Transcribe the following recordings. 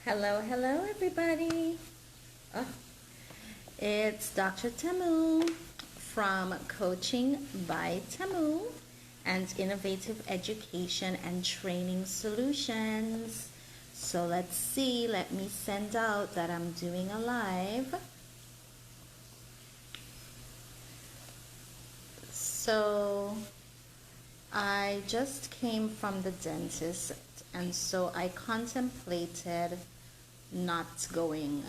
Hello, hello, everybody. Oh, it's Dr. Tamu from Coaching by Tamu and Innovative Education and Training Solutions. So let's see, let me send out that I'm doing a live. So I just came from the dentist, and so I contemplated not going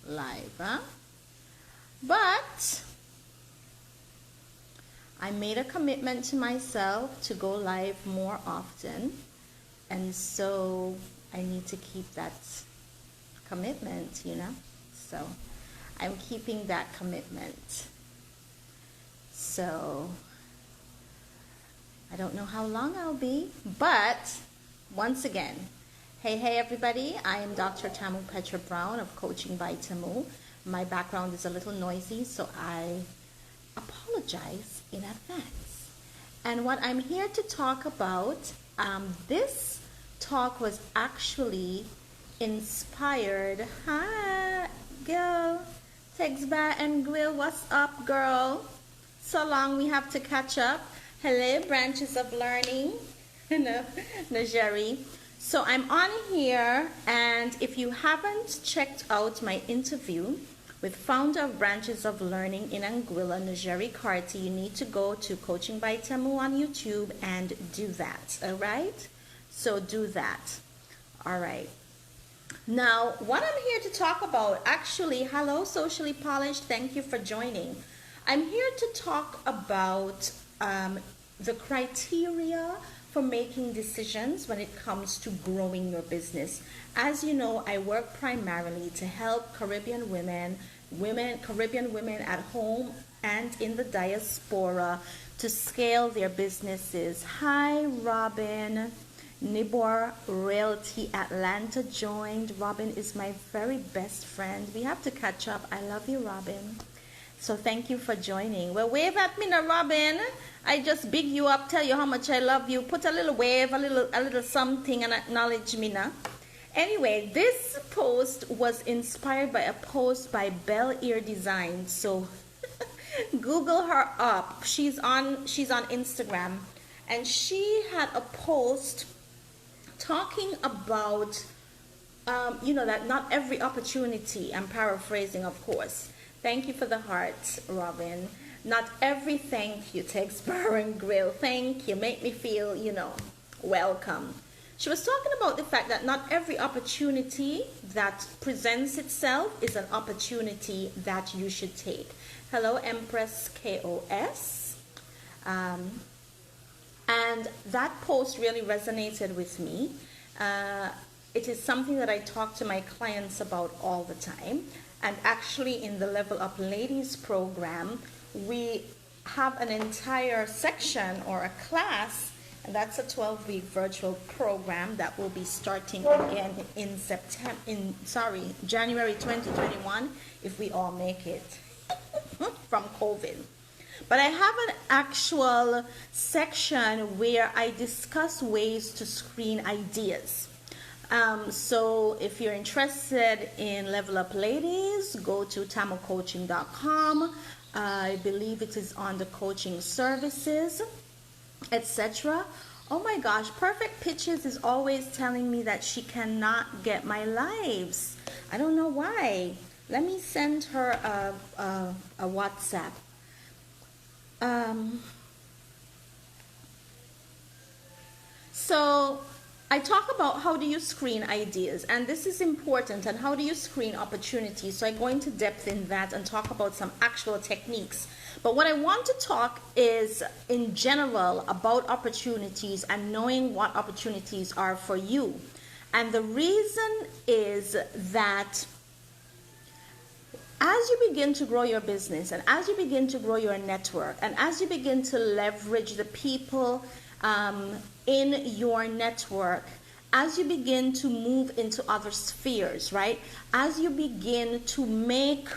live, huh? But I made a commitment to myself to go live more often, and so I need to keep that commitment, So I'm keeping that commitment. So I don't know how long I'll be, but once again, hey everybody, I am Dr. Tamu Petra Brown of Coaching by Tamu. My background is a little noisy, so I apologize in advance. And what I'm here to talk about, this talk was actually inspired. Hi, girl. Text by and Grill, what's up, girl? So long, we have to catch up. Hello, Branches of Learning. Najeri. So I'm on here, and if you haven't checked out my interview with founder of Branches of Learning in Anguilla, Najeri Carty, you need to go to Coaching by Tamu on YouTube and do that, all right? So do that. All right. Now, what I'm here to talk about, actually, hello, Socially Polished, thank you for joining. I'm here to talk about the criteria for making decisions when it comes to growing your business. As you know, I work primarily to help Caribbean women at home and in the diaspora to scale their businesses. Hi, Robin. Nibor Realty Atlanta joined. Robin is my very best friend. We have to catch up. I love you, Robin. So thank you for joining. Well, wave at me now, Robin. I just big you up, tell you how much I love you. Put a little wave, a little something, and acknowledge me now. Anyway, this post was inspired by a post by Belle Ear Design. So Google her up. She's on Instagram, and she had a post talking about that not every opportunity. I'm paraphrasing, of course. Thank you for the heart, Robin. Not every thank you takes Bar and Grill. Thank you. Make me feel, welcome. She was talking about the fact that not every opportunity that presents itself is an opportunity that you should take. Hello, Empress KOS. And that post really resonated with me. It is something that I talk to my clients about all the time. And actually in the Level Up Ladies program, we have an entire section or a class, and that's a 12-week virtual program that will be starting again in January 2021, if we all make it from COVID. But I have an actual section where I discuss ways to screen ideas. So if you're interested in Level Up Ladies, go to tamucoaching.com. I believe it is on the coaching services, etc. Oh my gosh, Perfect Pitches is always telling me that she cannot get my lives. I don't know why. Let me send her a WhatsApp. So I talk about how do you screen ideas, and this is important, and how do you screen opportunities. So I go into depth in that and talk about some actual techniques. But what I want to talk is in general about opportunities and knowing what opportunities are for you. And the reason is that as you begin to grow your business, and as you begin to grow your network, and as you begin to leverage the people in your network, as you begin to move into other spheres, right? As you begin to make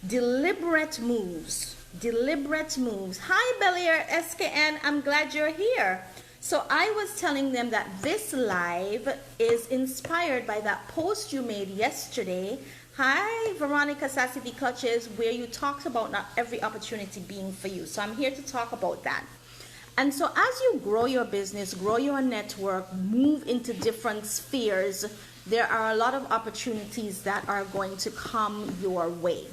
deliberate moves. Hi, Bel Air SKN, I'm glad you're here. So I was telling them that this live is inspired by that post you made yesterday. Hi, Veronica Sassy V Clutches, where you talked about not every opportunity being for you. So I'm here to talk about that. And so as you grow your business, grow your network, move into different spheres, there are a lot of opportunities that are going to come your way.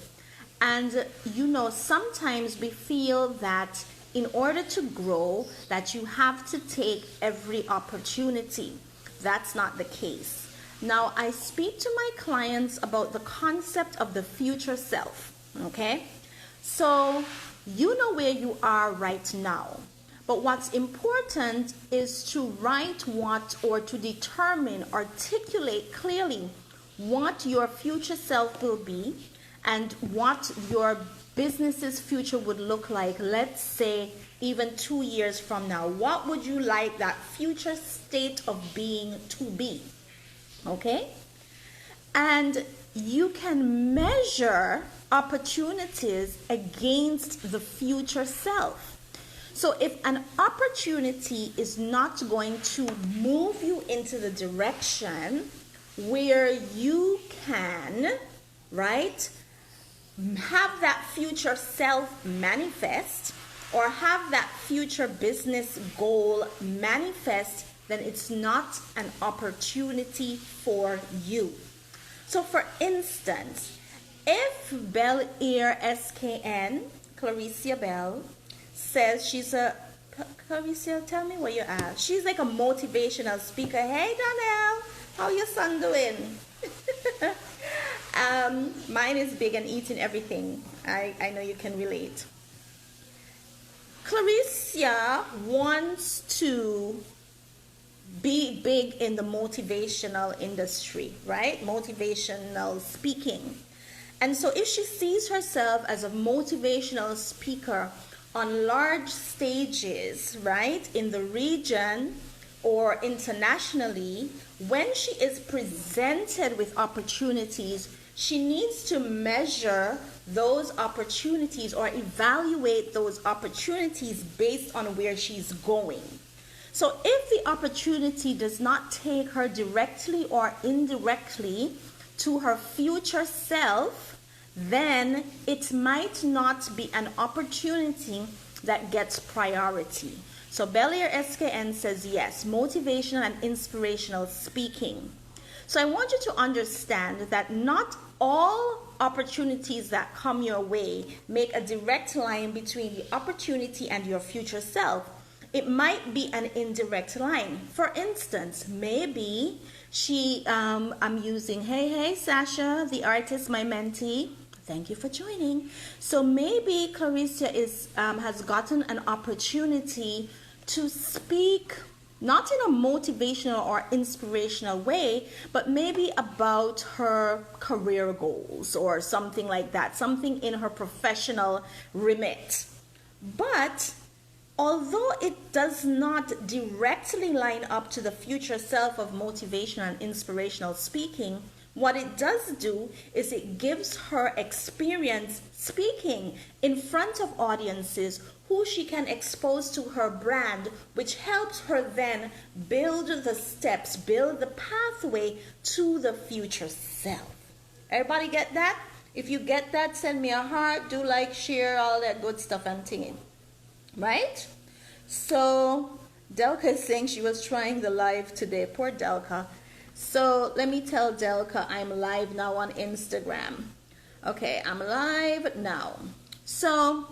And you know, sometimes we feel that in order to grow, that you have to take every opportunity. That's not the case. Now, I speak to my clients about the concept of the future self, okay? So you know where you are right now. But what's important is to write what, or to determine, articulate clearly what your future self will be and what your business's future would look like, let's say even 2 years from now. What would you like that future state of being to be? Okay? And you can measure opportunities against the future self. So if an opportunity is not going to move you into the direction where you can, right, have that future self manifest or have that future business goal manifest, then it's not an opportunity for you. So for instance, if Bel Air SKN, Claricia Bell, says she's a, Claricia, tell me where you're at. She's like a motivational speaker. Hey, Donnell, how your son doing? Mine is big and eating everything. I know you can relate. Claricia wants to be big in the motivational industry, right? Motivational speaking. And so if she sees herself as a motivational speaker on large stages, right, in the region or internationally, when she is presented with opportunities, she needs to measure those opportunities or evaluate those opportunities based on where she's going. So if the opportunity does not take her directly or indirectly to her future self, then it might not be an opportunity that gets priority. So Bel Air SKN says yes, motivational and inspirational speaking. So I want you to understand that not all opportunities that come your way make a direct line between the opportunity and your future self. It might be an indirect line. For instance, maybe I'm using, hey, Sasha, the artist, my mentee. Thank you for joining. So maybe Claricia has gotten an opportunity to speak, not in a motivational or inspirational way, but maybe about her career goals or something like that, something in her professional remit. But although it does not directly line up to the future self of motivational and inspirational speaking, what it does do is it gives her experience speaking in front of audiences who she can expose to her brand, which helps her then build the steps, build the pathway to the future self. Everybody get that? If you get that, send me a heart, do like, share, all that good stuff I'm thinking. Right? So Delka is saying she was trying the live today. Poor Delka. So let me tell Delka I'm live now on Instagram. Okay, I'm live now. So,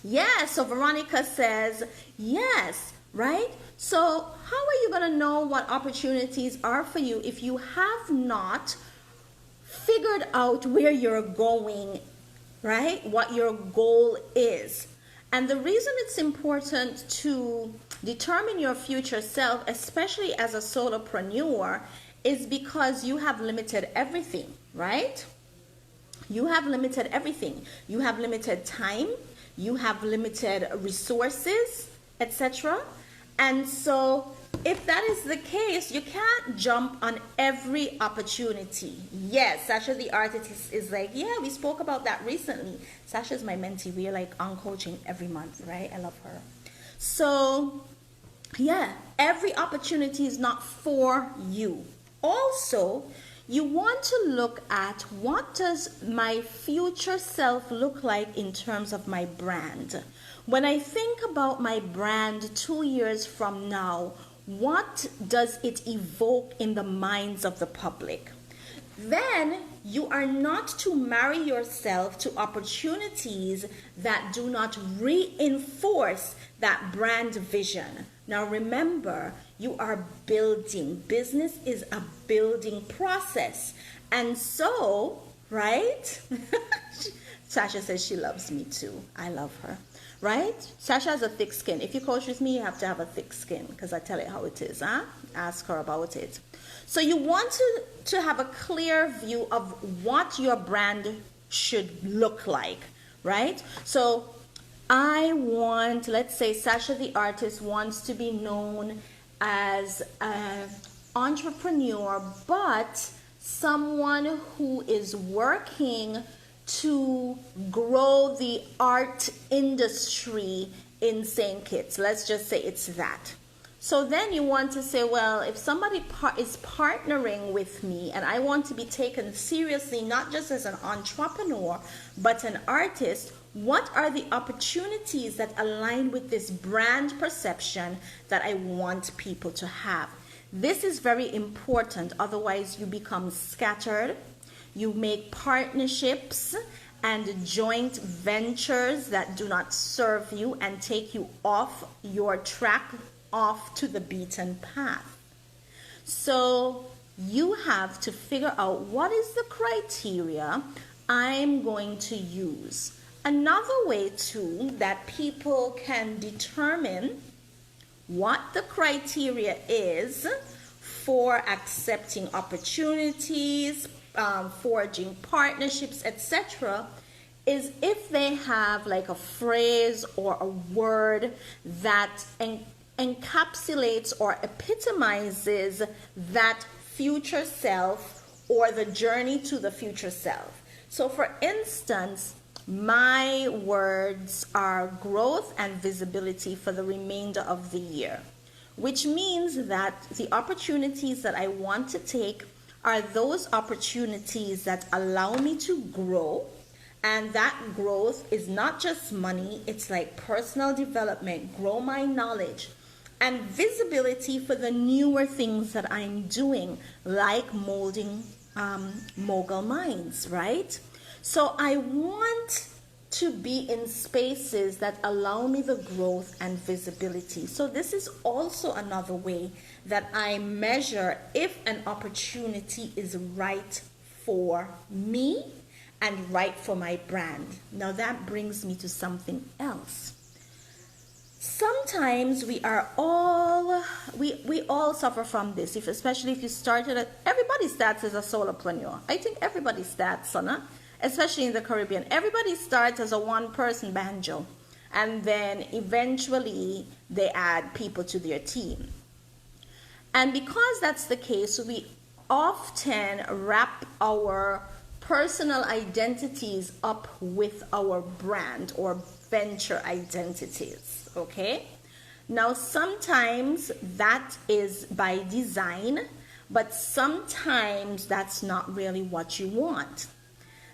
yeah, so Veronica says, yes, right? So how are you going to know what opportunities are for you if you have not figured out where you're going, right? What your goal is. And the reason it's important to determine your future self, especially as a solopreneur, is because you have limited everything, right? You have limited everything. You have limited time, you have limited resources, etc. And so if that is the case, you can't jump on every opportunity. Yes, Sasha the artist is like, yeah, we spoke about that recently. Sasha's my mentee. We're like on coaching every month, right? I love her. So Yeah, every opportunity is not for you. Also, you want to look at what does my future self look like in terms of my brand. When I think about my brand 2 years from now, what does it evoke in the minds of the public? Then you are not to marry yourself to opportunities that do not reinforce that brand vision. Now remember, you are building. Business is a building process. And so, right? Sasha says she loves me too. I love her. Right? Sasha has a thick skin. If you coach with me, you have to have a thick skin because I tell it how it is. Huh? Ask her about it. So you want to have a clear view of what your brand should look like, right? So I want, let's say Sasha the artist wants to be known as an entrepreneur, but someone who is working to grow the art industry in St. Kitts. Let's just say it's that. So then you want to say, well, if somebody is partnering with me and I want to be taken seriously, not just as an entrepreneur, but an artist, what are the opportunities that align with this brand perception that I want people to have? This is very important. Otherwise, you become scattered. You make partnerships and joint ventures that do not serve you and take you off your track, off to the beaten path. So you have to figure out what is the criteria I'm going to use. Another way too that people can determine what the criteria is for accepting opportunities, forging partnerships, etc., is if they have like a phrase or a word that encapsulates or epitomizes that future self or the journey to the future self. So for instance, my words are growth and visibility for the remainder of the year, which means that the opportunities that I want to take are those opportunities that allow me to grow. And that growth is not just money, it's like personal development, grow my knowledge, and visibility for the newer things that I'm doing, like molding mogul minds, right? So I want to be in spaces that allow me the growth and visibility. So this is also another way that I measure if an opportunity is right for me and right for my brand. Now that brings me to something else. Sometimes we all suffer from this, especially if you started everybody starts as a solopreneur. I think everybody starts, Sana, especially in the Caribbean. Everybody starts as a one-person banjo, and then eventually they add people to their team. And because that's the case, we often wrap our personal identities up with our brand or venture identities, okay? Now, sometimes that is by design, but sometimes that's not really what you want.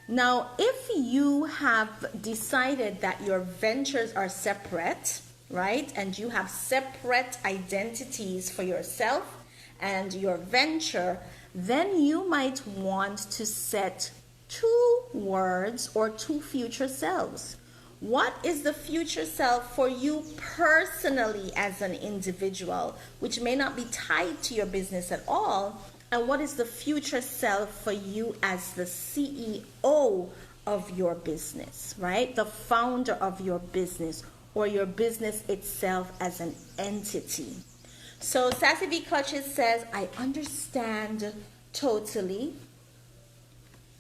Now, if you have decided that your ventures are separate, right, and you have separate identities for yourself and your venture, then you might want to set 2 words or 2 future selves. What is the future self for you personally as an individual, which may not be tied to your business at all? And what is the future self for you as the CEO of your business, right? The founder of your business or your business itself as an entity. So Sassy V Clutches says, I understand totally.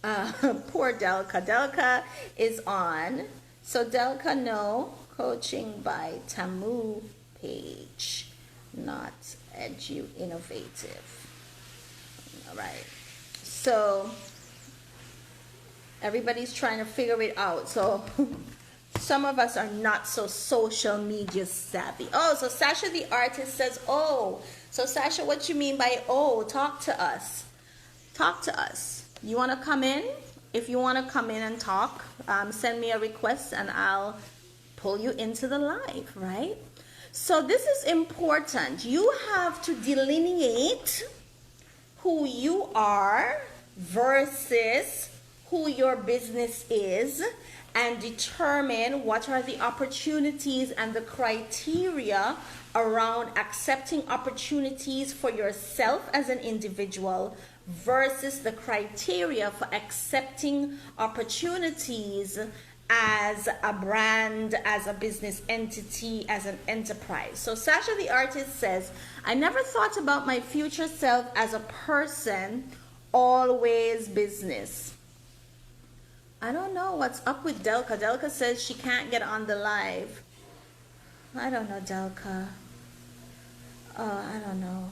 Poor Delka. Delka is on. So Delka, no. Coaching by Tamu page, not Edu Innovative. All right. So everybody's trying to figure it out. So Some of us are not so social media savvy. Oh, so Sasha the artist says, oh. So Sasha, what you mean by oh? Talk to us. Talk to us. You want to come in? If you want to come in and talk, send me a request and I'll pull you into the live, right? So this is important. You have to delineate who you are versus who your business is, and determine what are the opportunities and the criteria around accepting opportunities for yourself as an individual versus the criteria for accepting opportunities as a brand, as a business entity, as an enterprise. So Sasha the artist says, I never thought about my future self as a person, always business. I don't know what's up with Delka. Delka says she can't get on the live. I don't know, Delka. I don't know.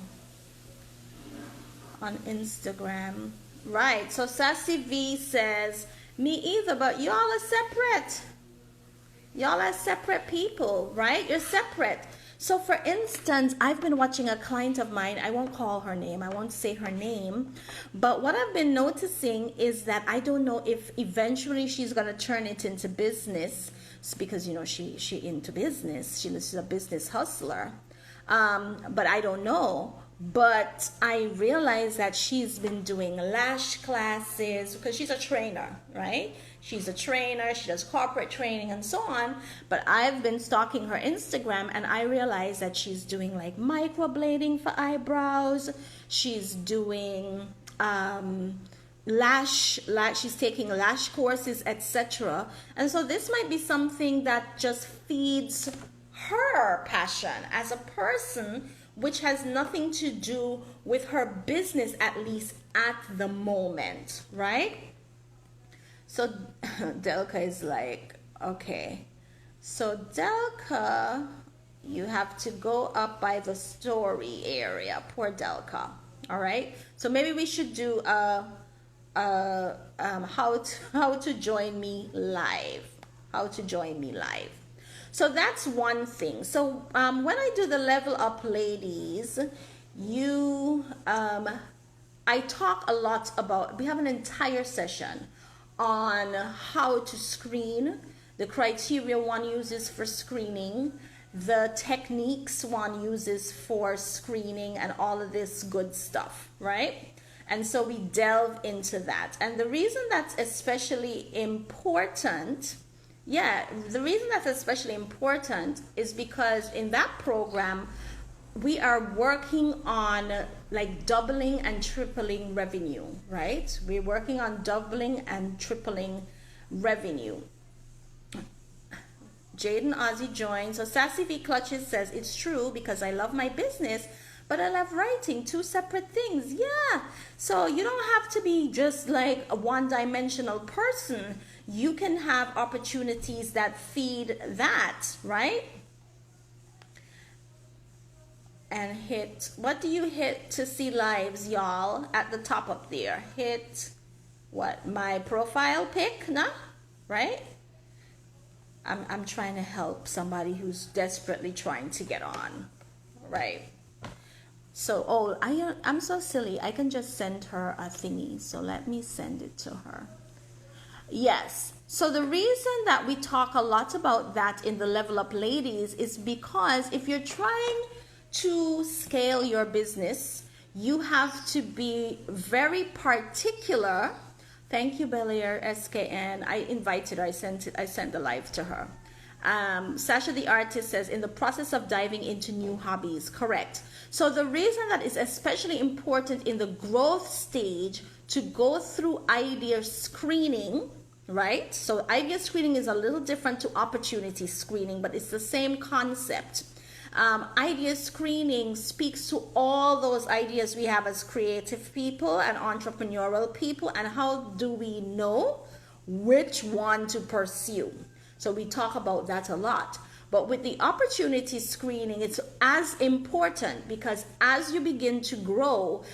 On Instagram. Right. So Sassy V says, me either, but y'all are separate. Y'all are separate people, right? You're separate. So for instance, I've been watching a client of mine. I won't call her name. I won't say her name. But what I've been noticing is that I don't know if eventually she's going to turn it into business. It's because, you know, she into business. She's a business hustler. But I don't know. But I realize that she's been doing lash classes because she's a trainer, right? She's a trainer, she does corporate training and so on. But I've been stalking her Instagram and I realize that she's doing like microblading for eyebrows. She's doing she's taking lash courses, etc. And so this might be something that just feeds her passion as a person, which has nothing to do with her business, at least at the moment, right? So Delka is like, okay. So Delka, you have to go up by the story area. Poor Delka. All right. So maybe we should do how to join me live. How to join me live. So that's one thing. So when I do the level up ladies, I talk a lot about, we have an entire session on how to screen, the criteria one uses for screening, the techniques one uses for screening, and all of this good stuff, right? And so we delve into that. And the reason that's especially important, the reason that's especially important is because in that program, we are working on like doubling and tripling revenue, right? We're working on doubling and tripling revenue. Jaden Ozzy joins. So Sassy V Clutches says, it's true because I love my business, but I love writing, two separate things. Yeah. So you don't have to be just like a one-dimensional person. You can have opportunities that feed that, right? And hit, what do you hit to see lives, y'all? At the top up there. Hit what? My profile pic, no? Right? I'm trying to help somebody who's desperately trying to get on. Right? So, I'm so silly. I can just send her a thingy. So let me send it to her. Yes. So the reason that we talk a lot about that in the Level Up Ladies is because if you're trying to scale your business, you have to be very particular. Thank you, Belair SKN. I invited her. I sent the live to her. Sasha the artist says, in the process of diving into new hobbies. Correct. So the reason that is especially important in the growth stage to go through idea screening, right? So idea screening is a little different to opportunity screening, but it's the same concept. Idea screening speaks to all those ideas we have as creative people and entrepreneurial people, and how do we know which one to pursue. So we talk about that a lot. But with the opportunity screening, it's as important because as you begin to grow,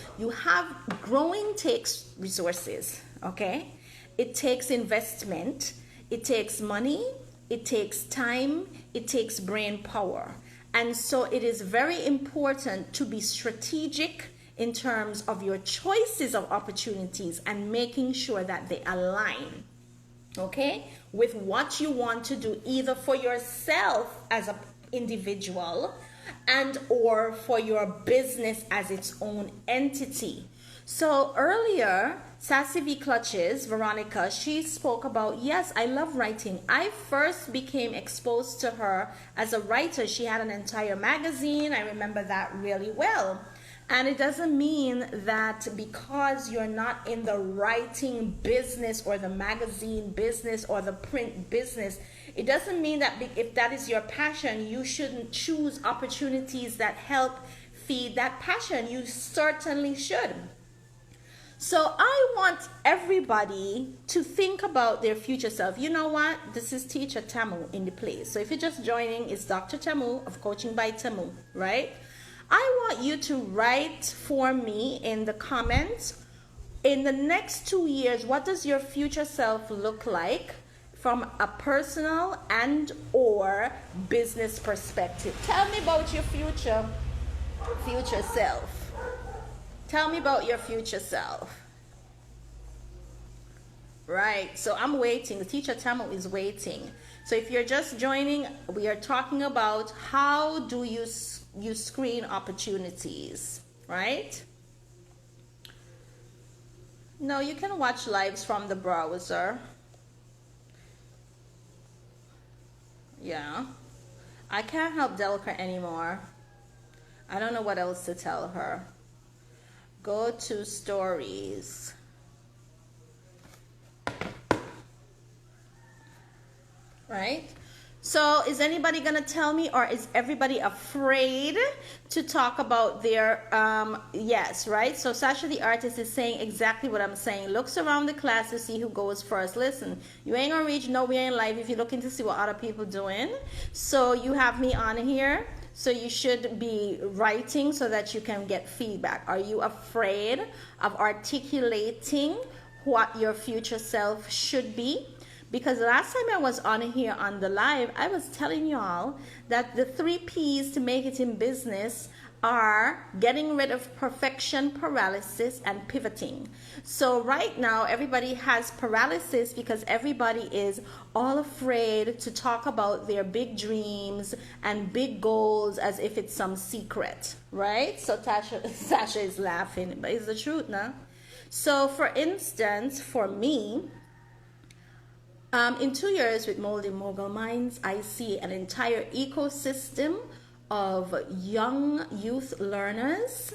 growing takes resources, okay? It takes investment, it takes money, it takes time, it takes brain power. And so it is very important to be strategic in terms of your choices of opportunities and making sure that they align, okay, with what you want to do, either for yourself as an individual and or for your business as its own entity. So earlier, Sassy V Clutches, Veronica, she spoke about, yes, I love writing. I first became exposed to her as a writer. She had an entire magazine. I remember that really well. And it doesn't mean that because you're not in the writing business or the magazine business or the print business, it doesn't mean that if that is your passion, you shouldn't choose opportunities that help feed that passion. You certainly should. So I want everybody to think about their future self. You know what? This is Teacher Tamu in the place. So if you're just joining, it's Dr. Tamu of Coaching by Tamu, right? I want you to write for me in the comments, in the next 2 years, what does your future self look like from a personal and or business perspective? Tell me about your future self. Tell me about your future self. Right, so I'm waiting. The Teacher Tamu is waiting. So if you're just joining, we are talking about how do you screen opportunities, right? No, you can watch lives from the browser. Yeah. I can't help Delka anymore. I don't know what else to tell her. Go to stories. Right? So is anybody going to tell me, or is everybody afraid to talk about their, yes, right? So Sasha the artist is saying exactly what I'm saying. Looks around the class to see who goes first. Listen, you ain't going to reach nowhere in life if you're looking to see what other people doing. So you have me on here. So you should be writing so that you can get feedback. Are you afraid of articulating what your future self should be? Because last time I was on here on the live, I was telling y'all that the 3 P's to make it in business are getting rid of perfection, paralysis, and pivoting. So right now, everybody has paralysis because everybody is all afraid to talk about their big dreams and big goals as if it's some secret, right? So Sasha is laughing, but it's the truth, no? So for instance, for me, in 2 years with Molding Mogul Minds, I see an entire ecosystem of young youth learners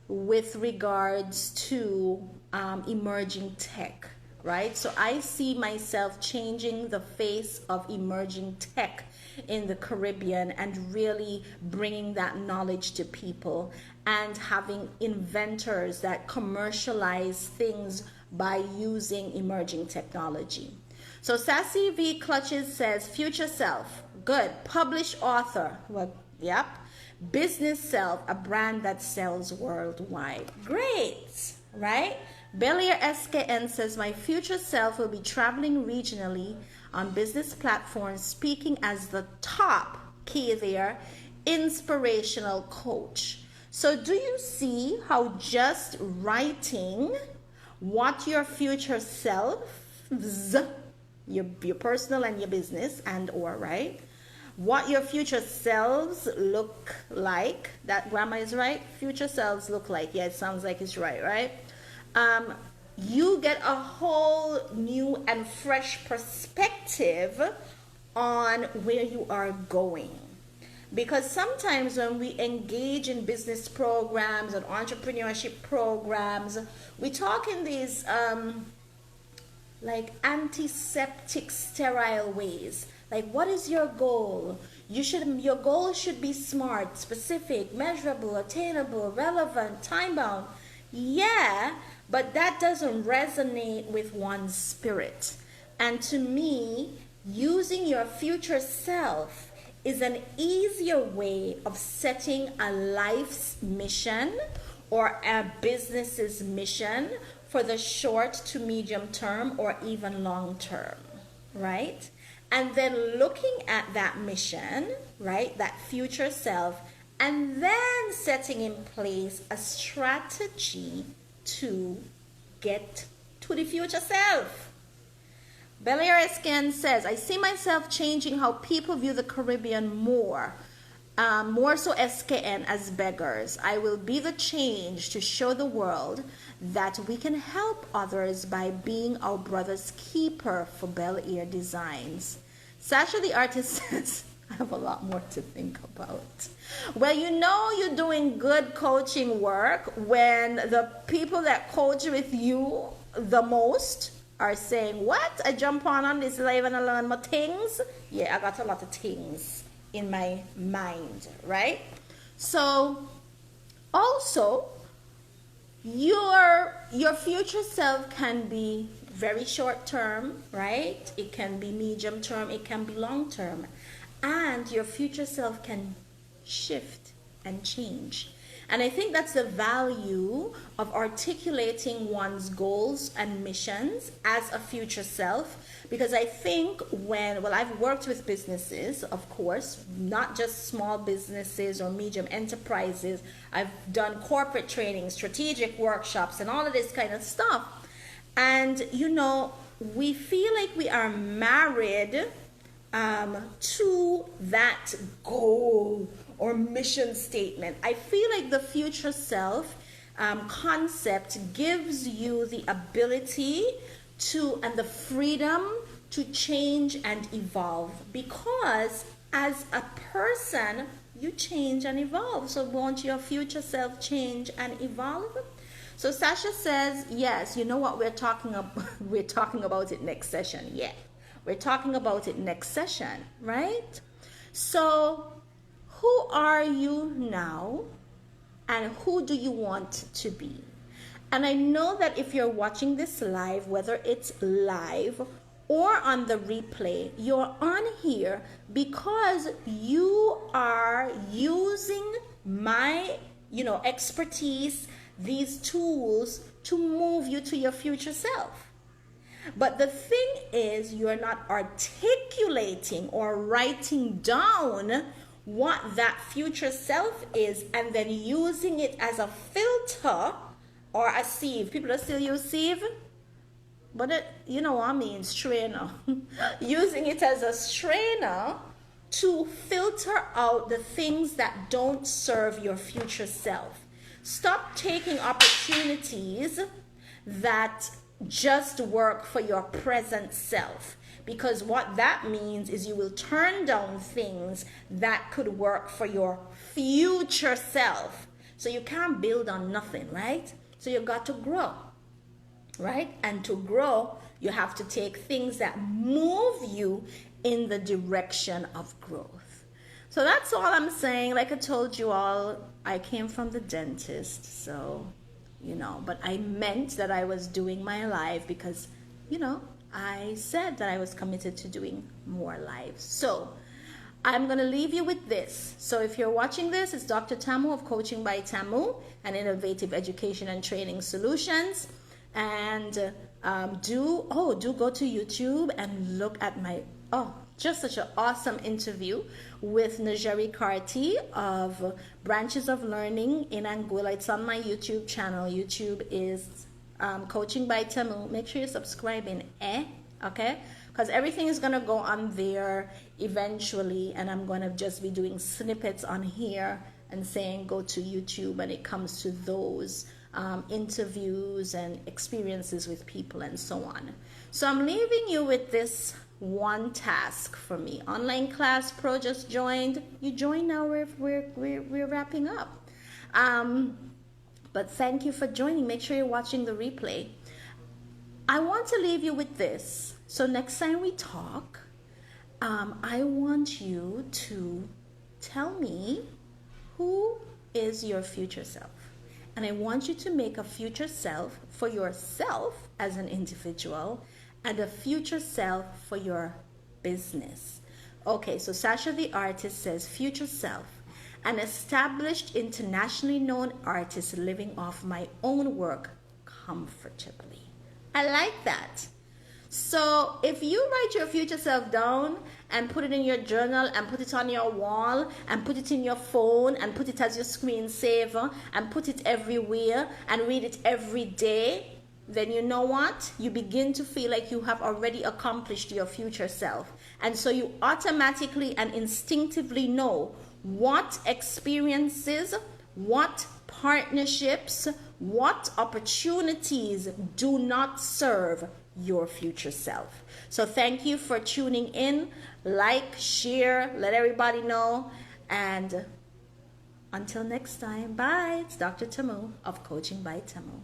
with regards to emerging tech, right? So I see myself changing the face of emerging tech in the Caribbean and really bringing that knowledge to people and having inventors that commercialize things by using emerging technology. So Sassy V Clutches says, future self, good. Published author, well, yep. Business self, a brand that sells worldwide. Great, right? Belier SKN says, my future self will be traveling regionally on business platforms, speaking as the top, key there, inspirational coach. So do you see how just writing what your future selves, your personal and your business and or, right? What your future selves look like, that grammar is right, future selves look like, yeah, it sounds like it's right? You get a whole new and fresh perspective on where you are going. Because sometimes when we engage in business programs and entrepreneurship programs, we talk in these like antiseptic, sterile ways. Like, what is your goal? Your goal should be smart, specific, measurable, attainable, relevant, time-bound. Yeah, but that doesn't resonate with one's spirit. And to me, using your future self is an easier way of setting a life's mission or a business's mission for the short to medium term or even long term, right? and then looking at that mission, right, that future self, and then setting in place a strategy to get to the future self. Belair Eskin says, I see myself changing how people view the Caribbean more so SKN as beggars. I will be the change to show the world that we can help others by being our brother's keeper for Bel Air Designs. Sasha the artist says, I have a lot more to think about. Well, you know you're doing good coaching work when the people that coach with you the most are saying, what? I jump on this live and I learn more things? Yeah, I got a lot of things in my mind, right? So also your future self can be very short term, right? It can be medium term, it can be long term, and your future self can shift and change. And I think that's the value of articulating one's goals and missions as a future self. Because I think I've worked with businesses, of course, not just small businesses or medium enterprises. I've done corporate training, strategic workshops, and all of this kind of stuff. And, we feel like we are married to that goal or mission statement. I feel like the future self concept gives you the ability and the freedom to change and evolve, because as a person you change and evolve. So won't your future self change and evolve? So Sasha says, yes, you know what we're talking about. We're talking about it next session. Yeah, we're talking about it next session, right? So who are you now, and who do you want to be? And I know that if you're watching this live, whether it's live or on the replay, you're on here because you are using my, expertise, these tools to move you to your future self. But the thing is, you're not articulating or writing down what that future self is and then using it as a filter or a sieve. People are still use sieve, but strainer. Using it as a strainer to filter out the things that don't serve your future self. Stop taking opportunities that just work for your present self, because what that means is you will turn down things that could work for your future self. So you can't build on nothing, right? So you've got to grow, right? And to grow, you have to take things that move you in the direction of growth. So that's all I'm saying. Like I told you all, I came from the dentist, so, but I meant that I was doing my live because, I said that I was committed to doing more lives. So I'm going to leave you with this. So if you're watching this, it's Dr. Tamu of Coaching by Tamu and Innovative Education and Training Solutions. And do go to YouTube and look at my, just such an awesome interview with Najeri Karti of Branches of Learning in Anguilla. It's on my YouTube channel. YouTube is Coaching by Tamu. Make sure you're subscribing, okay? Because everything is going to go on there eventually, and I'm going to just be doing snippets on here and saying go to YouTube when it comes to those interviews and experiences with people and so on. So I'm leaving you with this one task for me. Online class pro just joined. You join now. We're wrapping up. But thank you for joining. Make sure you're watching the replay. I want to leave you with this. So next time we talk, I want you to tell me who is your future self. And I want you to make a future self for yourself as an individual and a future self for your business. Okay, so Sasha the artist says future self. An established, internationally known artist living off my own work comfortably. I like that. So if you write your future self down and put it in your journal and put it on your wall and put it in your phone and put it as your screensaver and put it everywhere and read it every day, then you know what? You begin to feel like you have already accomplished your future self. And so you automatically and instinctively know what experiences, what partnerships, what opportunities do not serve your future self. So thank you for tuning in. Like, share, let everybody know. And until next time, bye. It's Dr. Tamu of Coaching by Tamu.